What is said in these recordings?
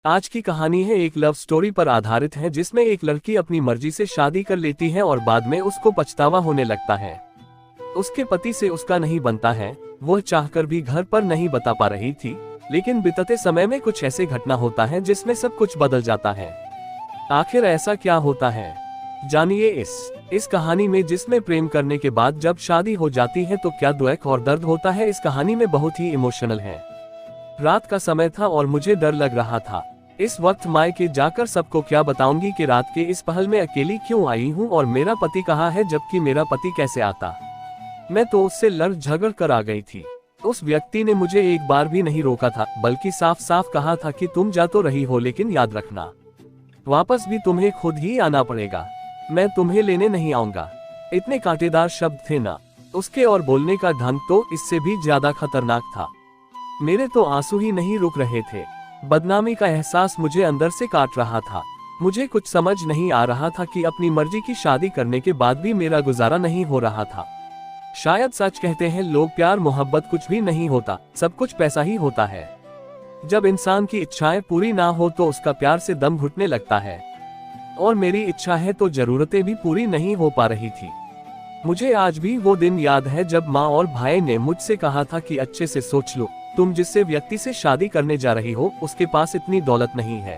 आज की कहानी है एक लव स्टोरी पर आधारित है, जिसमें एक लड़की अपनी मर्जी से शादी कर लेती है और बाद में उसको पछतावा होने लगता है। उसके पति से उसका नहीं बनता है। वह चाहकर भी घर पर नहीं बता पा रही थी, लेकिन बीतते समय में कुछ ऐसे घटना होता है जिसमें सब कुछ बदल जाता है। आखिर ऐसा क्या होता है, जानिए इस कहानी में, जिसमें प्रेम करने के बाद जब शादी हो जाती है तो क्या दुख और दर्द होता है। इस कहानी में बहुत ही इमोशनल है। रात का समय था और मुझे डर लग रहा था। इस वक्त मायके जाकर सबको क्या बताऊंगी कि रात के इस पहल में अकेली क्यों आई हूँ और मेरा पति कहाँ है, जबकि मेरा पति कैसे आता। मैं तो उससे लड़ झगड़ कर आ गई थी। उस व्यक्ति ने मुझे एक बार भी नहीं रोका था, बल्कि साफ साफ कहा था कि तुम जा तो रही हो, लेकिन याद रखना वापस भी तुम्हें खुद ही आना पड़ेगा, मैं तुम्हें लेने नहीं आऊंगा। इतने कांटेदार शब्द थे ना उसके, और बोलने का ढंग तो इससे भी ज्यादा खतरनाक था। मेरे तो आंसू ही नहीं रुक रहे थे। बदनामी का एहसास मुझे अंदर से काट रहा था। मुझे कुछ समझ नहीं आ रहा था कि अपनी मर्जी की शादी करने के बाद भी मेरा गुजारा नहीं हो रहा था। शायद सच कहते हैं लोग, प्यार मोहब्बत कुछ भी नहीं होता, सब कुछ पैसा ही होता है। जब इंसान की इच्छाएं पूरी ना हो तो उसका प्यार से दम घुटने लगता है। और मेरी इच्छा है तो जरूरतें भी पूरी नहीं हो पा रही थी। मुझे आज भी वो दिन याद है जब माँ और भाई ने मुझसे कहा था कि अच्छे से सोच लो, तुम जिससे व्यक्ति से शादी करने जा रही हो उसके पास इतनी दौलत नहीं है,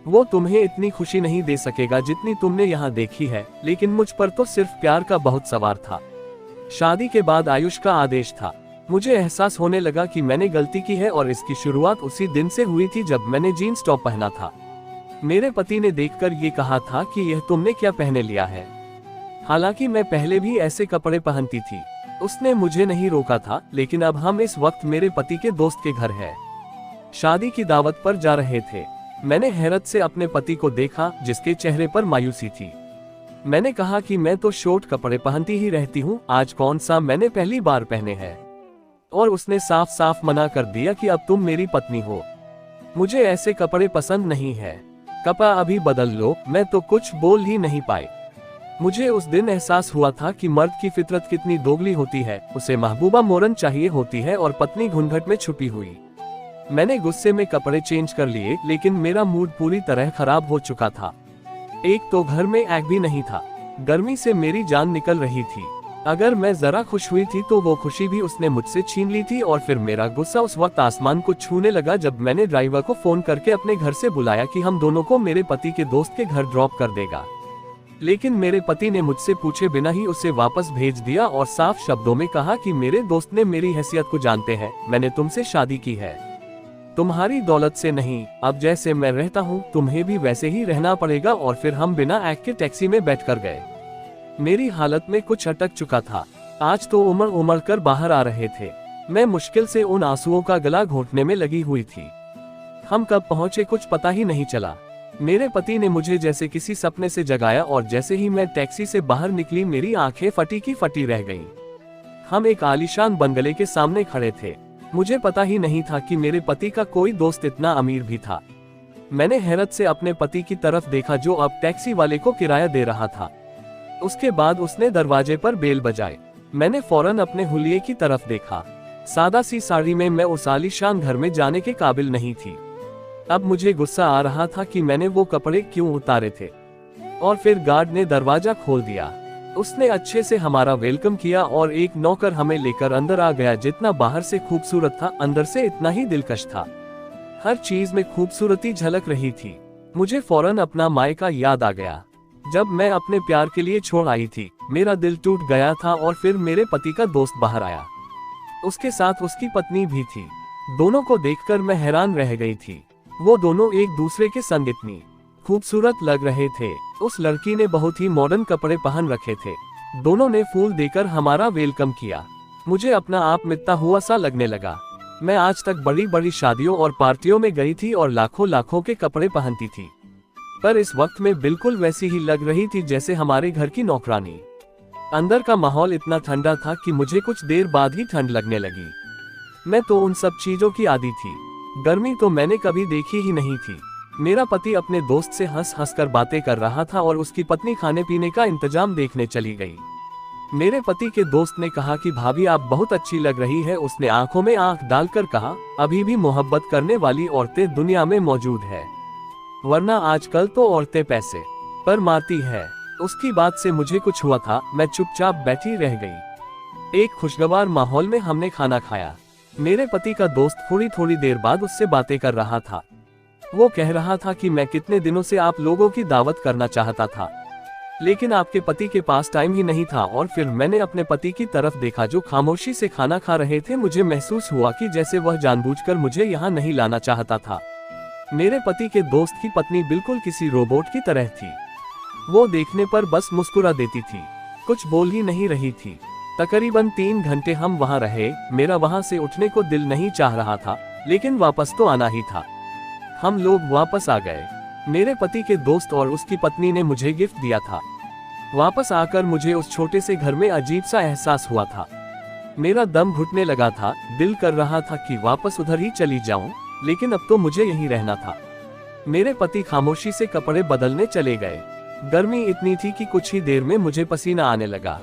वो तुम्हें इतनी खुशी नहीं दे सकेगा जितनी तुमने यहाँ देखी है। लेकिन मुझ पर तो सिर्फ प्यार का बहुत सवार था। शादी के बाद आयुष का आदेश था। मुझे एहसास होने लगा कि मैंने गलती की है, और इसकी शुरुआत उसी दिन से हुई थी जब मैंने जीन्स टॉप पहना था। मेरे पति ने देखकर ये कहा था कि यह तुमने क्या पहने लिया है। हालांकि मैं पहले भी ऐसे कपड़े पहनती थी। उसने मुझे नहीं रोका था, लेकिन अब हम इस वक्त मेरे पति के दोस्त के घर है, शादी की दावत पर जा रहे थे। मैंने हैरत से अपने पति को देखा, जिसके चेहरे पर मायूसी थी। मैंने कहा कि मैं तो शॉर्ट कपड़े पहनती ही रहती हूँ, आज कौन सा मैंने पहली बार पहने हैं। और उसने साफ साफ मना कर दिया कि अब तुम मेरी पत्नी हो, मुझे ऐसे कपड़े पसंद नहीं है, कपड़ा अभी बदल लो। मैं तो कुछ बोल ही नहीं पाई। मुझे उस दिन एहसास हुआ था कि मर्द की फितरत कितनी दोगली होती है। उसे महबूबा मोरन चाहिए होती है और पत्नी घूंघट में छुपी हुई। मैंने गुस्से में कपड़े चेंज कर लिए, लेकिन मेरा मूड पूरी तरह खराब हो चुका था। एक तो घर में आग भी नहीं था, गर्मी से मेरी जान निकल रही थी। अगर मैं जरा खुश हुई थी तो वो खुशी भी उसने मुझसे छीन ली थी। और फिर मेरा गुस्सा उस वक्त आसमान को छूने लगा जब मैंने ड्राइवर को फोन करके अपने घर से बुलाया कि हम दोनों को मेरे पति के दोस्त के घर ड्रॉप कर देगा। लेकिन मेरे पति ने मुझसे पूछे बिना ही उसे वापस भेज दिया और साफ शब्दों में कहा कि मेरे दोस्त ने मेरी हैसियत को जानते हैं, मैंने तुमसे शादी की है, तुम्हारी दौलत से नहीं। अब जैसे मैं रहता हूँ तुम्हें भी वैसे ही रहना पड़ेगा। और फिर हम बिना आग के टैक्सी में बैठकर गए। मेरी हालत में कुछ अटक चुका था। आज तो उमड़ उमड़ कर बाहर आ रहे थे। मैं मुश्किल से उन आंसुओं का गला घोंटने में लगी हुई थी। हम कब पहुंचे कुछ पता ही नहीं चला। मेरे पति ने मुझे जैसे किसी सपने से जगाया, और जैसे ही मैं टैक्सी से बाहर निकली मेरी आंखें फटी की फटी रह गईं। हम एक आलीशान बंगले के सामने खड़े थे। मुझे पता ही नहीं था कि मेरे पति का कोई दोस्त इतना अमीर भी था। मैंने हैरत से अपने पति की तरफ देखा, जो अब टैक्सी वाले को किराया दे रहा था। उसके बाद उसने दरवाजे पर बेल बजाई। मैंने फौरन अपने हुलिये की तरफ देखा। सादा सी साड़ी में मैं उस आलीशान घर में जाने के काबिल नहीं थी। अब मुझे गुस्सा आ रहा था कि मैंने वो कपड़े क्यों उतारे थे। और फिर गार्ड ने दरवाजा खोल दिया। उसने अच्छे से हमारा वेलकम किया और एक नौकर हमें लेकर अंदर आ गया। जितना बाहर से खूबसूरत था, अंदर से इतना ही दिलकश था। हर चीज में खूबसूरती झलक रही थी। मुझे फौरन अपना मायका याद आ गया, जब मैं अपने प्यार के लिए छोड़ आई थी। मेरा दिल टूट गया था। और फिर मेरे पति का दोस्त बाहर आया, उसके साथ उसकी पत्नी भी थी। दोनों को देखकर मैं हैरान रह गई थी। वो दोनों एक दूसरे के संग इतनी खूबसूरत लग रहे थे। उस लड़की ने बहुत ही मॉडर्न कपड़े पहन रखे थे। दोनों ने फूल देकर हमारा वेलकम किया। मुझे अपना आप मिटता हुआ सा लगने लगा। मैं आज तक बड़ी बड़ी शादियों और पार्टियों में गई थी और लाखों लाखों के कपड़े पहनती थी, पर इस वक्त में बिल्कुल वैसी ही लग रही थी जैसे हमारे घर की नौकरानी। अंदर का माहौल इतना ठंडा था कि मुझे कुछ देर बाद ही ठंड लगने लगी। मैं तो उन सब चीजों की आदी थी। गर्मी तो मैंने कभी देखी ही नहीं थी। मेरा पति अपने दोस्त से हंस हंस कर बातें कर रहा था और उसकी पत्नी खाने पीने का इंतजाम देखने चली गई। मेरे पति के दोस्त ने कहा कि भाभी आप बहुत अच्छी लग रही है। उसने आंखों में आंख डालकर कहा, अभी भी मोहब्बत करने वाली औरतें दुनिया में मौजूद है, वरना आजकल तो औरतें पैसे पर मारती है। उसकी बात से मुझे कुछ हुआ था। मैं चुपचाप बैठी रह गई। एक खुशगवार माहौल में हमने खाना खाया। मेरे पति का दोस्त थोड़ी देर बाद उससे बातें कर रहा था। वो कह रहा था कि मैं कितने दिनों से आप लोगों की दावत करना चाहता था, लेकिन आपके पति के पास टाइम ही नहीं था। और फिर मैंने अपने पति की तरफ देखा जो खामोशी से खाना खा रहे थे। मुझे महसूस हुआ कि जैसे वह जानबूझकर मुझे यहाँ नहीं लाना चाहता था। मेरे पति के दोस्त की पत्नी बिल्कुल किसी रोबोट की तरह थी। वो देखने पर बस मुस्कुरा देती थी, कुछ बोल ही नहीं रही थी। तकरीबन 3 घंटे हम वहाँ रहे। मेरा वहाँ से उठने को दिल नहीं चाह रहा था, लेकिन वापस तो आना ही था। हम लोग वापस आ गए। मेरे पति के दोस्त और उसकी पत्नी ने मुझे गिफ्ट दिया था। वापस आकर मुझे उस छोटे से घर में अजीब सा एहसास हुआ था। मेरा दम घुटने लगा था। दिल कर रहा था कि वापस उधर ही चली जाऊं, लेकिन अब तो मुझे यहीं रहना था। मेरे पति खामोशी से कपड़े बदलने चले गए। गर्मी इतनी थी कि कुछ ही देर में मुझे पसीना आने लगा।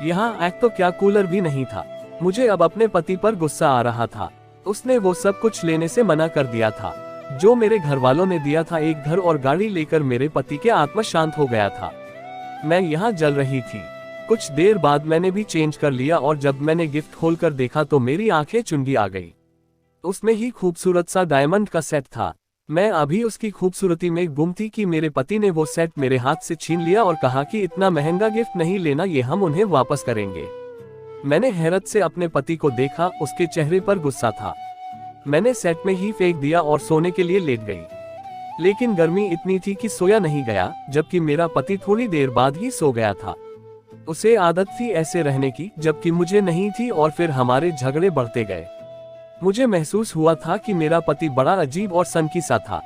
यहाँ एक तो क्या कूलर भी नहीं था। मुझे अब अपने पति पर गुस्सा आ रहा था। उसने वो सब कुछ लेने से मना कर दिया था जो मेरे घर वालों ने दिया था। एक घर और गाड़ी लेकर मेरे पति के आत्मा शांत हो गया था। मैं यहाँ जल रही थी। कुछ देर बाद मैंने भी चेंज कर लिया और जब मैंने गिफ्ट खोलकर देखा तो मेरी आंखें चुंगी आ गई। उसमें ही खूबसूरत सा डायमंड का सेट था। मैं अभी उसकी खूबसूरती में गुम थी कि मेरे पति ने वो सेट मेरे हाथ से छीन लिया और कहा कि इतना महंगा गिफ्ट नहीं लेना, ये हम उन्हें वापस करेंगे। मैंने हैरत से अपने पति को देखा। उसके चेहरे पर गुस्सा था। मैंने सेट में ही फेंक दिया और सोने के लिए लेट गई। लेकिन गर्मी इतनी थी कि सोया नहीं गया, जबकि मेरा पति थोड़ी देर बाद ही सो गया था। उसे आदत थी ऐसे रहने की, जबकि मुझे नहीं थी। और फिर हमारे झगड़े बढ़ते गए। मुझे महसूस हुआ था कि मेरा पति बड़ा अजीब और सनकी सा था।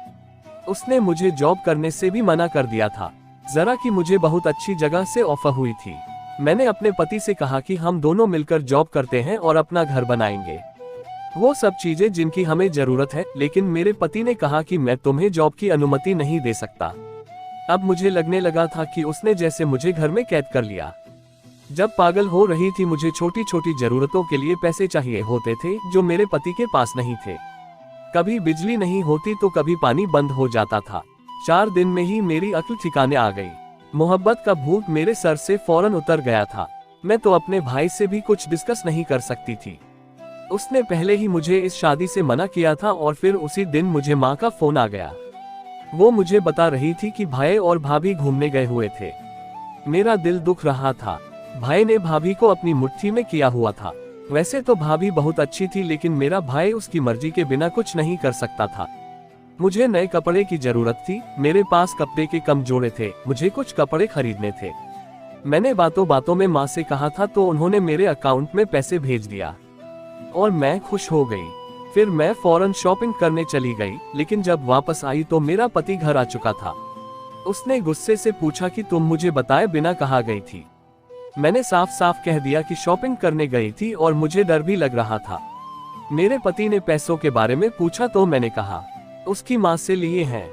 उसने मुझे जॉब करने से भी मना कर दिया था, जरा कि मुझे बहुत अच्छी जगह से ऑफर हुई थी। मैंने अपने पति से कहा कि हम दोनों मिलकर जॉब करते हैं और अपना घर बनाएंगे, वो सब चीजें जिनकी हमें जरूरत है। लेकिन मेरे पति ने कहा कि मैं तुम्हें जॉब की अनुमति नहीं दे सकता। अब मुझे लगने लगा था कि उसने जैसे मुझे घर में कैद कर लिया। जब पागल हो रही थी, मुझे छोटी छोटी जरूरतों के लिए पैसे चाहिए होते थे जो मेरे पति के पास नहीं थे। कभी बिजली नहीं होती तो कभी पानी बंद हो जाता था। 4 दिन में ही मेरी अक्ल ठिकाने आ गई। मोहब्बत का भूत मेरे सर से फौरन उतर गया था। मैं तो अपने भाई से भी कुछ डिस्कस नहीं कर सकती थी। उसने पहले ही मुझे इस शादी से मना किया था और फिर उसी दिन मुझे माँ का फोन आ गया। वो मुझे बता रही थी कि भाई और भाभी घूमने गए हुए थे। मेरा दिल दुख रहा था। भाई ने भाभी को अपनी मुट्ठी में किया हुआ था। वैसे तो भाभी बहुत अच्छी थी, लेकिन मेरा भाई उसकी मर्जी के बिना कुछ नहीं कर सकता था। मुझे नए कपड़े की जरूरत थी। मेरे पास कपड़े के कम जोड़े थे। मुझे कुछ कपड़े खरीदने थे। मैंने बातों बातों में माँ से कहा था तो उन्होंने मेरे अकाउंट में पैसे भेज दिया और मैं खुश हो गई। फिर मैं फौरन शॉपिंग करने चली गई। लेकिन जब वापस आई तो मेरा पति घर आ चुका था। उसने गुस्से से पूछा कि तुम मुझे बताए बिना कहाँ गई थी। मैंने साफ साफ कह दिया कि शॉपिंग करने गई थी और मुझे डर भी लग रहा था। मेरे पति ने पैसों के बारे में पूछा तो मैंने कहा उसकी माँ से लिए हैं।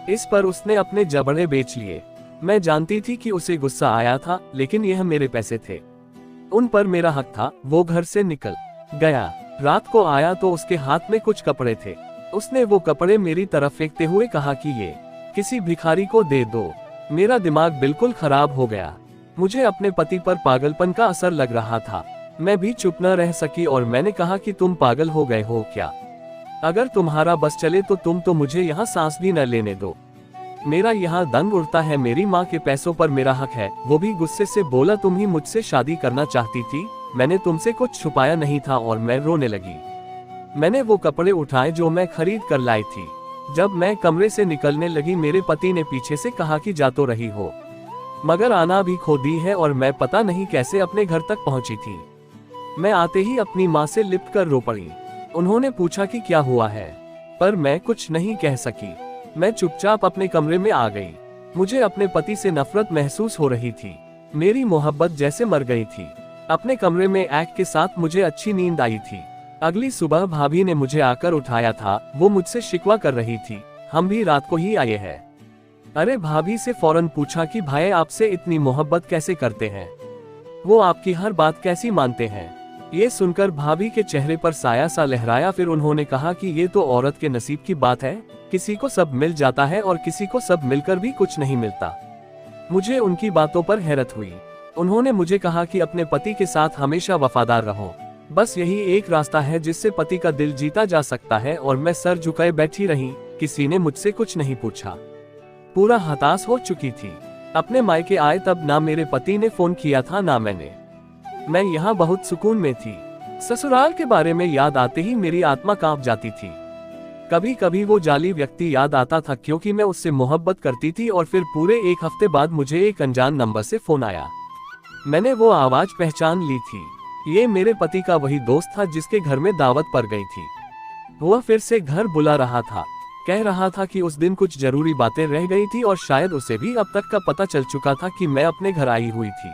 इस पर उसने अपने जबड़े बेच लिए। मैं जानती थी कि उसे गुस्सा आया था, लेकिन यह मेरे पैसे थे, उन पर मेरा हक था। वो घर से निकल गया। रात को आया तो उसके हाथ में कुछ कपड़े थे। उसने वो कपड़े मेरी तरफ फेंकते हुए कहा कि ये किसी भिखारी को दे दो। मेरा दिमाग बिल्कुल खराब हो गया। मुझे अपने पति पर पागलपन का असर लग रहा था। मैं भी चुप न रह सकी और मैंने कहा कि तुम पागल हो गए हो क्या? अगर तुम्हारा बस चले तो तुम तो मुझे यहाँ सांस भी न लेने दो। मेरा यहाँ दंग उड़ता है। मेरी माँ के पैसों पर मेरा हक है। वो भी गुस्से से बोला, तुम ही मुझसे शादी करना चाहती थी, मैंने तुमसे कुछ छुपाया नहीं था। और मैं रोने लगी। मैंने वो कपड़े उठाए जो मैं खरीद कर लाई थी। जब मैं कमरे से निकलने लगी, मेरे पति ने पीछे से कहा कि जा तो रही हो, मगर आना भी खो दी है। और मैं पता नहीं कैसे अपने घर तक पहुंची थी। मैं आते ही अपनी माँ से लिपट कर रो पड़ी। उन्होंने पूछा कि क्या हुआ है, पर मैं कुछ नहीं कह सकी। मैं चुपचाप अपने कमरे में आ गई। मुझे अपने पति से नफरत महसूस हो रही थी। मेरी मोहब्बत जैसे मर गई थी। अपने कमरे में ऐक के साथ मुझे अच्छी नींद आई थी। अगली सुबह भाभी ने मुझे आकर उठाया था। वो मुझसे शिकवा कर रही थी, हम भी रात को ही आए हैं। अरे भाभी से फौरन पूछा कि भाई आपसे इतनी मोहब्बत कैसे करते हैं? वो आपकी हर बात कैसी मानते हैं। ये सुनकर भाभी के चेहरे पर साया सा लहराया। फिर उन्होंने कहा कि ये तो औरत के नसीब की बात है, किसी को सब मिल जाता है और किसी को सब मिलकर भी कुछ नहीं मिलता। मुझे उनकी बातों पर हैरत हुई। उन्होंने मुझे कहा कि अपने पति के साथ हमेशा वफादार रहो, बस यही एक रास्ता है जिससे पति का दिल जीता जा सकता है। और मैं सर झुकाए बैठी रही, किसी ने मुझसे कुछ नहीं पूछा। पूरा हताश हो चुकी थी। अपने मायके आए तब ना मेरे पति ने फोन किया था ना मैंने। मैं यहाँ बहुत सुकून में थी। ससुराल के बारे में याद आते ही मेरी आत्मा कांप जाती थी। कभी कभी वो जाली व्यक्ति याद आता था क्योंकि मैं उससे मोहब्बत करती थी। और फिर पूरे एक हफ्ते बाद मुझे एक अनजान नंबर से फोन आया। मैंने वो आवाज पहचान ली थी। ये मेरे पति का वही दोस्त था जिसके घर में दावत पड़ गई थी। वह फिर से घर बुला रहा था, कह रहा था कि उस दिन कुछ जरूरी बातें रह गई थी और शायद उसे भी अब तक का पता चल चुका था कि मैं अपने घर आई हुई थी।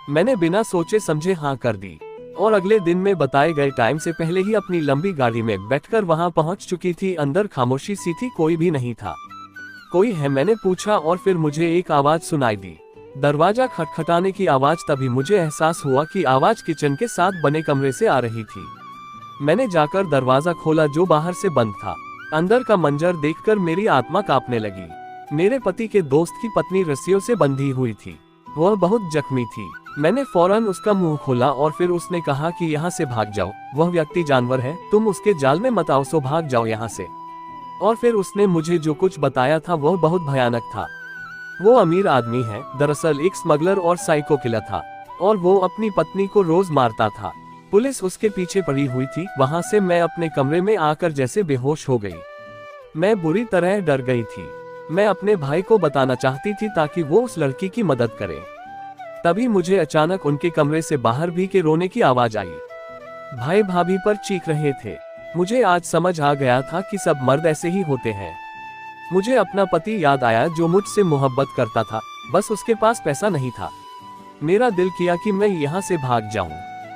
मैंने बिना सोचे समझे हाँ कर दी और अगले दिन में बताए गए टाइम से पहले ही अपनी लंबी गाड़ी में बैठकर वहां पहुंच चुकी थी। अंदर खामोशी सी थी, कोई भी नहीं था। कोई है, मैंने पूछा और फिर मुझे एक आवाज सुनाई दी, दरवाजा खटखटाने की आवाज। तभी मुझे एहसास हुआ कि आवाज किचन के साथ बने कमरे से आ रही थी। मैंने जाकर दरवाजा खोला जो बाहर से बंद था। अंदर का मंजर देखकर मेरी आत्मा कांपने लगी। मेरे पति के दोस्त की पत्नी रस्सियों से बंधी हुई थी, वह बहुत जख्मी थी। मैंने फौरन उसका मुंह खोला और फिर उसने कहा कि यहाँ से भाग जाओ, वह व्यक्ति जानवर है, तुम उसके जाल में मत आओ, सो भाग जाओ यहाँ से। और फिर उसने मुझे जो कुछ बताया था वह बहुत भयानक था। वो अमीर आदमी है, दरअसल एक स्मगलर और साइको किलर था और वो अपनी पत्नी को रोज मारता था। पुलिस उसके पीछे पड़ी हुई थी। वहां से मैं अपने कमरे में आकर जैसे बेहोश हो गई। मैं बुरी तरह डर गई थी। मैं अपने भाई को बताना चाहती थी ताकि वो उस लड़की की मदद करे। तभी मुझे अचानक उनके कमरे से बाहर भी के रोने की आवाज आई। भाई भाभी पर चीख रहे थे। मुझे आज समझ आ गया था कि सब मर्द ऐसे ही होते हैं। मुझे अपना पति याद आया जो मुझसे मोहब्बत करता था, बस उसके पास पैसा नहीं था। मेरा दिल किया कि मैं यहाँ से भाग जाऊं।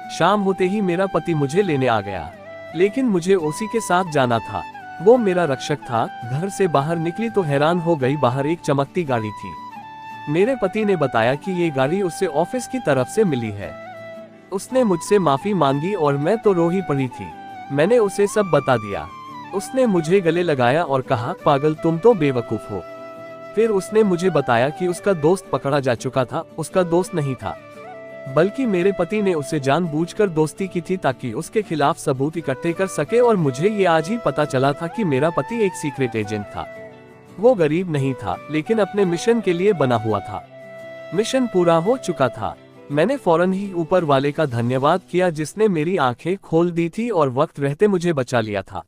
शाम होते ही मेरा पति मुझे लेने आ गया, लेकिन मुझे उसी के साथ जाना था। वो मेरा रक्षक था। घर से बाहर निकली तो हैरान हो गई, बाहर एक चमकती गाड़ी थी। मेरे पति ने बताया कि ये गाड़ी उससे ऑफिस की तरफ से मिली है। उसने मुझसे माफी मांगी और मैं तो रो ही पड़ी थी। मैंने उसे सब बता दिया। उसने मुझे गले लगाया और कहा, पागल तुम तो बेवकूफ हो। फिर उसने मुझे बताया कि उसका दोस्त पकड़ा जा चुका था। उसका दोस्त नहीं था, बल्कि मेरे पति ने उसे जानबूझकर दोस्ती की थी ताकि उसके खिलाफ सबूत इकट्ठे कर सके। और मुझे ये आज ही पता चला था कि मेरा पति एक सीक्रेट एजेंट था। वो गरीब नहीं था, लेकिन अपने मिशन के लिए बना हुआ था। मिशन पूरा हो चुका था। मैंने फौरन ही ऊपर वाले का धन्यवाद किया जिसने मेरी आंखें खोल दी थी और वक्त रहते मुझे बचा लिया था।